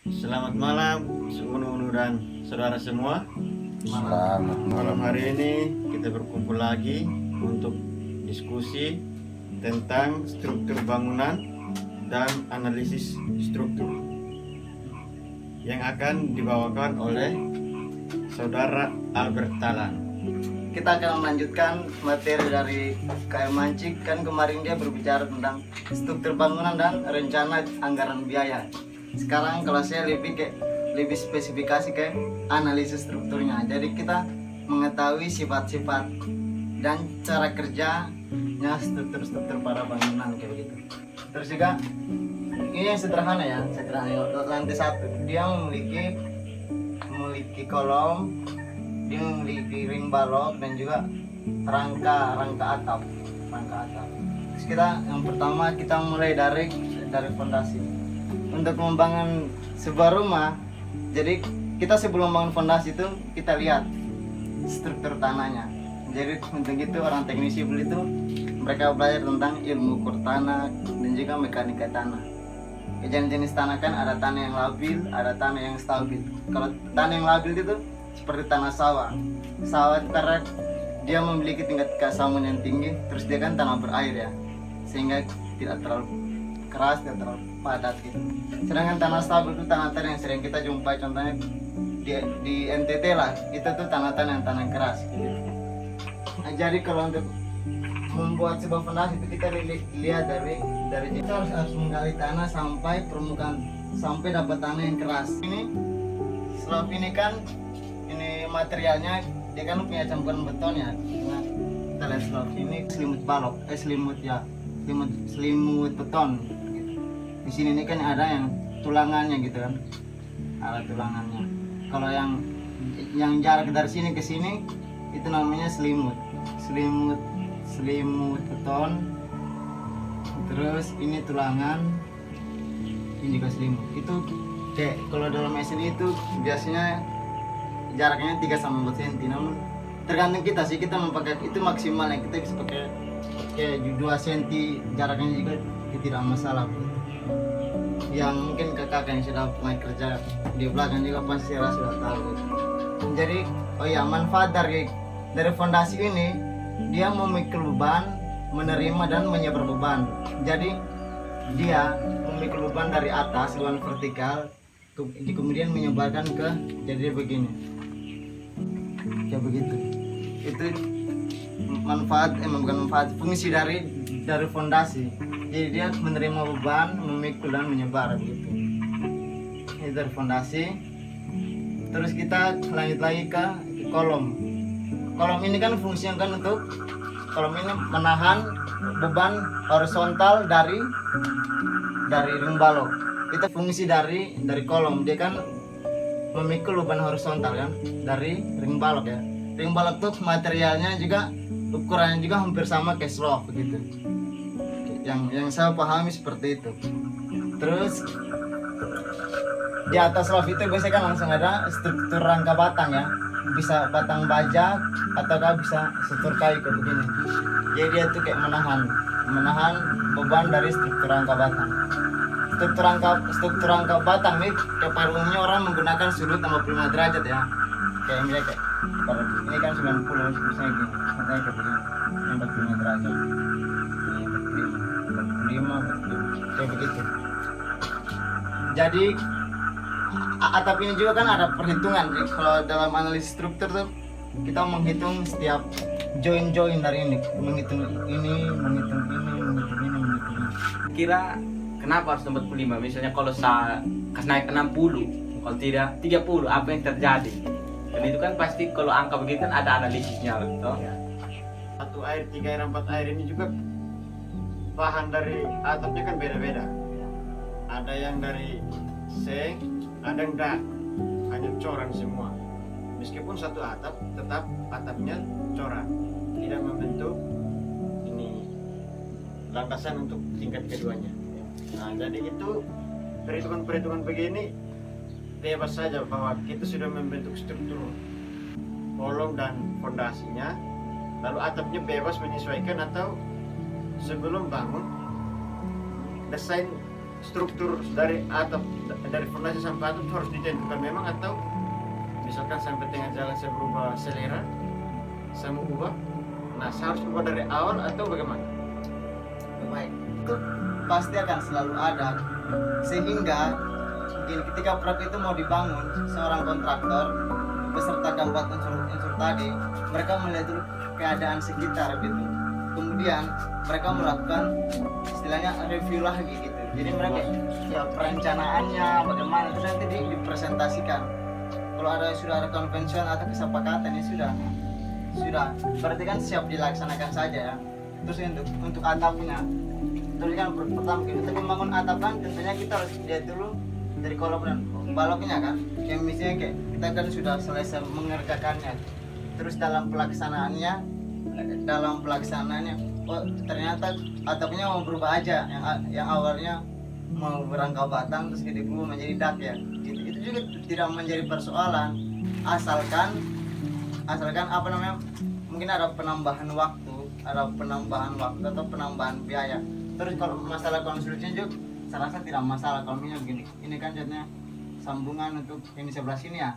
Selamat malam, Sungguh dan saudara semua. Malam hari ini kita berkumpul lagi untuk diskusi tentang struktur bangunan dan analisis struktur yang akan dibawakan oleh saudara Albert Talan. Kita akan melanjutkan materi dari KM Mancik. Kan kemarin dia berbicara tentang struktur bangunan dan rencana anggaran biaya. Sekarang kalau saya lebih spesifikasi ke analisis strukturnya. Jadi kita mengetahui sifat-sifat dan cara kerjanya struktur-struktur pada bangunan kayak begitu. Terus juga ini yang sederhana ya, lantai satu dia memiliki kolom, dia memiliki ring balok dan juga rangka atap. Terus yang pertama kita mulai dari fondasi. Untuk membangun sebuah rumah, jadi kita sebelum membangun fondasi itu kita lihat struktur tanahnya. Jadi untuk itu orang teknik sipil itu mereka belajar tentang ilmu ukur tanah dan juga mekanika tanah. Jenis-jenis tanah kan ada tanah yang labil, ada tanah yang stabil. Kalau tanah yang labil itu seperti tanah sawah. Sawah itu karena dia memiliki tingkat keasaman yang tinggi, terus dia kan tanah berair ya, sehingga tidak terlalu keras, tidak terlalu padat gitu. Sedangkan tanah stabil itu tanah-tanah yang sering kita jumpai, contohnya di NTT lah, itu tuh tanah-tanah yang keras gitu. Nah, jadi kalau untuk membuat sebuah fondasi itu kita lihat dari kita harus menggali tanah sampai permukaan, sampai dapat tanah yang keras. Ini slope ini kan, ini materialnya dia kan punya campuran beton ya. Nah, kita lihat slope ini selimut beton. Di sini ini kan ada yang tulangannya gitu kan, ada tulangannya. Kalau yang jarak dari sini ke sini itu namanya selimut beton. Terus ini tulangan, ini juga selimut. Itu kayak kalau dalam mesin itu biasanya jaraknya 3-4 cm. Namun tergantung kita sih, kita memakai itu maksimalnya kita bisa pakai 2 cm jaraknya juga tidak masalah. Yang mungkin kakak yang sudah pernah kerja di belakang juga pasti sudah tahu. Jadi manfaat dari fondasi ini, dia memikul beban, menerima dan menyebar beban. Jadi dia memikul beban dari atas dengan vertikal, kemudian menyebarkan ke, jadi begini kayak begitu. Itu bukan manfaat, fungsi dari fondasi. Jadi dia menerima beban, memikul dan menyebar begitu. Ini dari fondasi. Terus kita lanjut lagi ke kolom. Kolom ini kan fungsinya kan untuk kolom ini menahan beban horizontal dari ring balok. Itu fungsi dari kolom. Dia kan memikul beban horizontal kan dari ring balok ya. Ring balok tuh materialnya juga ukurannya juga hampir sama kayak slope begitu. Yang saya pahami seperti itu. Terus di atas slope itu biasanya kan langsung ada struktur rangka batang ya, bisa batang baja ataukah bisa struktur kayu kayak begini. Jadi dia tuh kayak menahan beban dari struktur rangka batang. Struktur rangka batang nih kayak pada umumnya orang menggunakan sudut 45 derajat ya. Kayak ini kan 90 misalnya gini, kayak begini, 45 derajat. 45 kayak begitu. Jadi atap ini juga kan ada perhitungan. Jadi, kalau dalam analisis struktur tuh kita menghitung setiap join dari ini, menghitung ini. Kira kenapa harus 45? Misalnya kalau naik 60, kalau tidak 30, apa yang terjadi? Dan itu kan pasti kalau angka begitu kan ada analisisnya toh. Ya. 1 air, 3 air, 4 air ini juga bahan dari atapnya kan beda-beda. Ada yang dari seng, ada yang enggak, hanya coran semua. Meskipun satu atap, tetap atapnya coran, tidak membentuk ini landasan untuk tingkat keduanya. Nah, jadi itu perhitungan begini bebas saja bahwa kita sudah membentuk struktur kolom dan fondasinya, lalu atapnya bebas menyesuaikan atau sebelum bangun desain struktur dari atap, dari fondasi sampai atap itu harus ditentukan memang, atau misalkan sampai tengah jalan saya berubah selera, saya mau ubah, nah saya harus ubah dari awal atau bagaimana? Baik, itu pasti akan selalu ada, sehingga begini, ketika proyek itu mau dibangun, seorang kontraktor beserta keempat unsur tadi, mereka melihat dulu keadaan sekitar gitu, kemudian mereka melakukan istilahnya review lagi gitu. Jadi mereka ya perencanaannya bagaimana itu nanti dipresentasikan. Kalau sudah ada konvensi atau kesepakatan ini sudah berarti kan siap dilaksanakan saja ya. Terus untuk atapnya, terus kan pertama kita membangun atap kan tentunya kita harus lihat dulu dari kolom dan baloknya kan, yang misalnya kayak kita kan sudah selesai mengerjakannya, terus dalam pelaksanaannya oh ternyata atapnya mau berubah aja, yang awalnya mau berangka batang terus jadi berubah menjadi dak ya gitu. Itu juga tidak menjadi persoalan, asalkan apa namanya, mungkin ada penambahan waktu atau penambahan biaya. Terus kalau masalah konstruksinya juga saya rasa tidak masalah. Kalau begini, ini kan jadinya sambungan untuk ini sebelah sini ya,